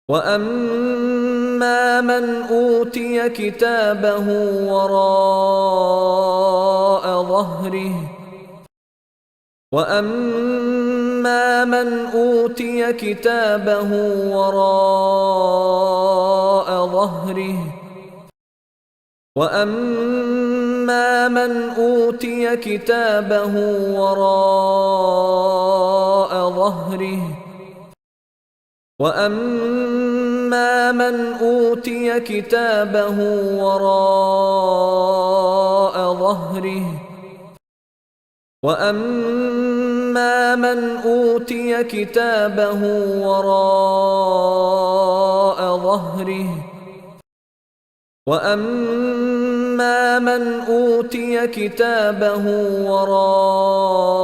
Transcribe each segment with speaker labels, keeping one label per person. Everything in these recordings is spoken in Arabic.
Speaker 1: وأما من أوتي كتابه وراء ظهره وأما من أوتي كتابه وراء ظهره وأما من أوتي كتابه وراء ظهره وأما من أوتي كتابه وراء ظهره وأما من أوتي كتابه وراء ظهره وأما من أوتي كتابه وراء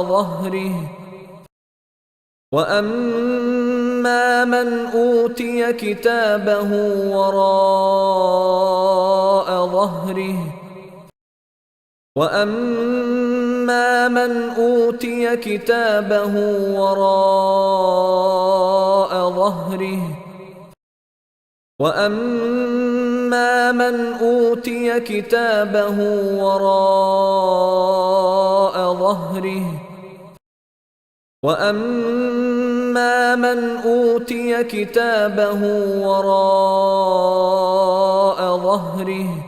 Speaker 1: ظهره وأما من أوتي كتابه وراء ظهره وأما من أوتي كتابه وراء ظهره وأما من أوتي كتابه وراء ظهره وأما من أوتي كتابه وراء ظهره